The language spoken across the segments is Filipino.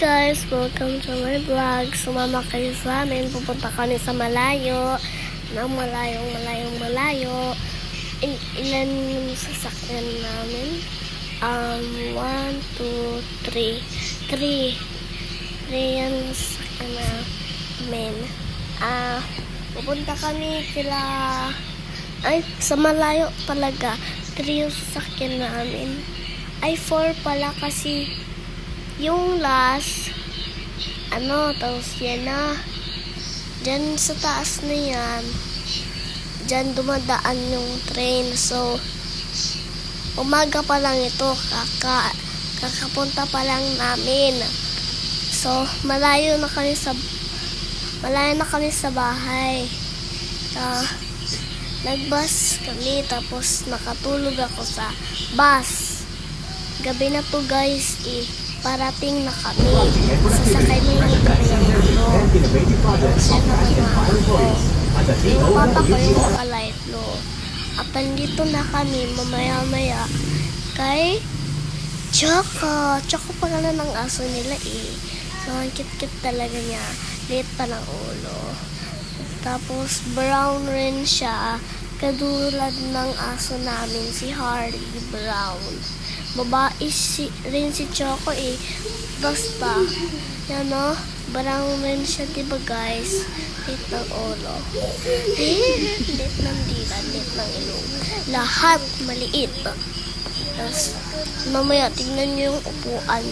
guys, welcome to my vlog. Sumama kayo sa amin. Pupunta kami sa malayo. Ng malayo. Ilan yung sasakyan namin? 1, 2, 3. 3 yan yung sasakyan namin. Pupunta kami sa malayo talaga. 3 yung sasakyan namin. 4 pala kasi yung last, tapos yan na. Diyan sa taas na yan, diyan dumadaan yung train. So, umaga pa lang ito, kakapunta pa lang namin. So, malayo na kami sa bahay. Nagbus kami, tapos nakatulog ako sa bus. Gabi na to guys, parating na kami. Sasakay mo lang kami ng Siya naman ako. Yung papa ko yung nakalight low. At nandito na kami mamaya-maya kay Choco. Choco pala ng aso nila So, ang kit-kit talaga niya. Liit pa ng ulo. Tapos, brown rin siya. Kadulad ng aso namin, si Harley Brown. Babae rin si Choco Basta, brown rin siya, diba guys? Lit ng ulo. Lit ng dila, lit ng ilong. Lahat maliit. Tapos, mamaya, tignan nyo yung upuan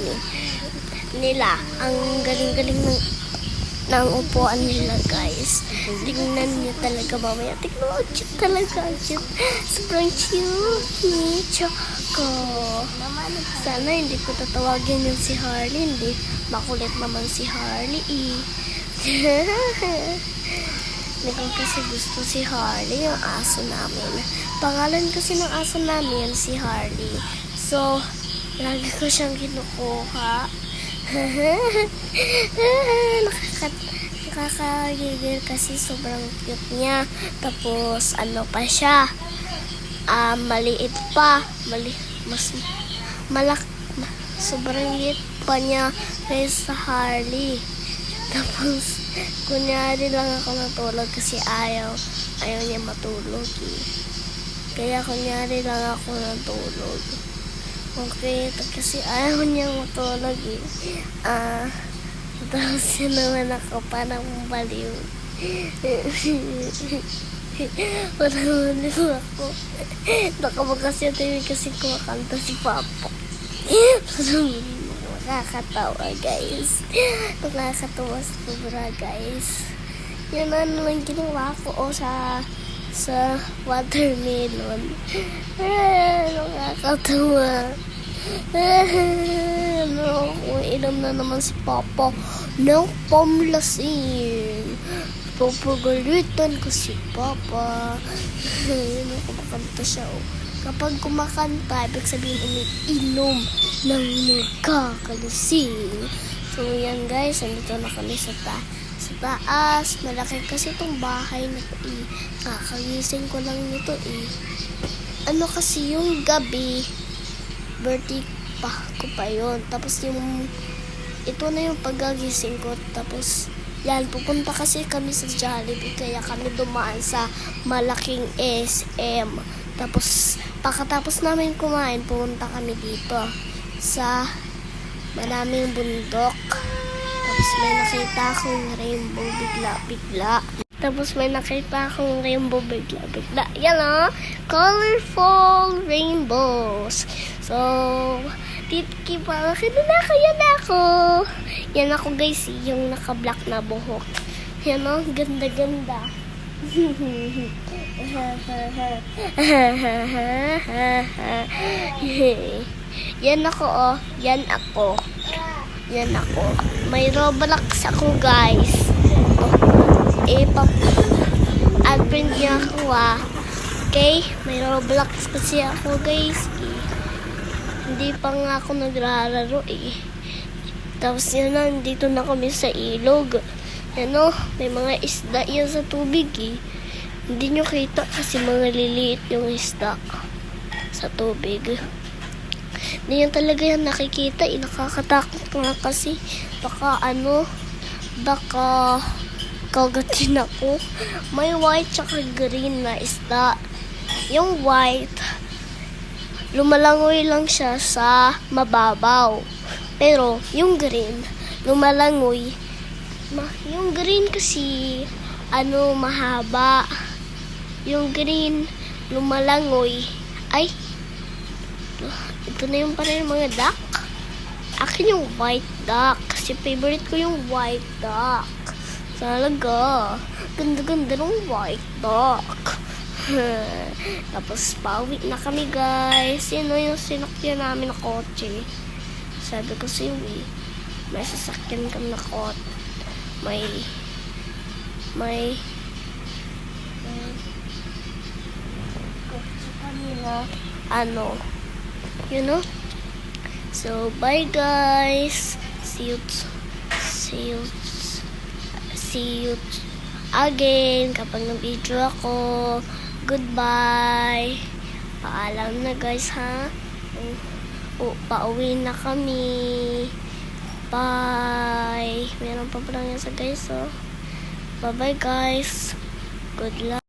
nila. Ang galing-galing ng upuan nila, guys. Tignan nyo talaga mamaya. Tignan mo, cute talaga. Cute. Sobrang cute ni Choco. Sana hindi ko tatawagin yung si Harley. Hindi makulit naman si Harley Hindi ko kasi gusto si Harley, yung aso namin. Pangalan kasi ng aso namin si Harley. So, lagi ko siyang kinukuha. Nakakagigil kasi sobrang cute niya. Tapos pa siya, maliit pa, sobrang liit pa niya kaysa sa Harley. Tapos kunyari lang ako natulog kasi ayaw niya matulog Kaya kunyari lang ako natulog. Okay, kasi ayaw niya matulog Tapos yun naman ako parang baliw. Baliw ako. Baka kasi kumakanta si Papa. Nakakatawa guys. Nakakatawa sobra guys. Yan na naman ginawa ko sa watermelon. Nakakatawa. Inom na naman si Papa ng pamlasing. Papagalitan ko si Papa. Kumakanta siya Kapag kumakanta, ibig sabihin umiinom ng magkakalising. So yan guys, nandito na kami sa taas. Malaki kasi itong bahay na ito Kakagising ko lang nito kasi yung gabi, birthday ko pa yun. Tapos ito na yung pagkagising ko. Tapos yan, pupunta kasi kami sa Jollibee. Kaya kami dumaan sa malaking SM. Tapos pagkatapos namin kumain, pumunta kami dito sa maraming bundok. Tapos may nakita akong rainbow bigla. Yan colorful rainbows. So, titki pa. Yan ako. Yan ako guys, yung naka-black na buhok. Yan ganda-ganda. Yan ako Yan ako. May Roblox ako guys. Add friend niya ako Okay? May Roblox kasi ako guys Hindi pa nga ako nagrararo Tapos yan dito na kami sa ilog. May mga isda yan sa tubig Hindi nyo kita kasi mga liliit yung isda sa tubig. Hindi yan talaga yan nakikita. Nakakatakot nga kasi. Baka baka kagatin ako. May white tsaka green na isda. Yung white, lumalangoy lang siya sa mababaw. Pero yung green, lumalangoy. Yung green kasi, mahaba. Yung green, lumalangoy. Ay, ito na yung parang mga duck. Akin yung white duck. Kasi favorite ko yung white duck. Talaga. Ganda-ganda ng white duck. Tapos pauwi na kami guys. Sino yung sinakyan namin na kotse? Sabi ko si Wee, may sasakyan kami na kotse. May kotse kami na you know. So bye guys. See you again kapag nag-video ako. Goodbye. Paalam na guys ha. Pauwi na kami. Bye. Meron pa pala yan sa guys. Bye bye guys. Good luck.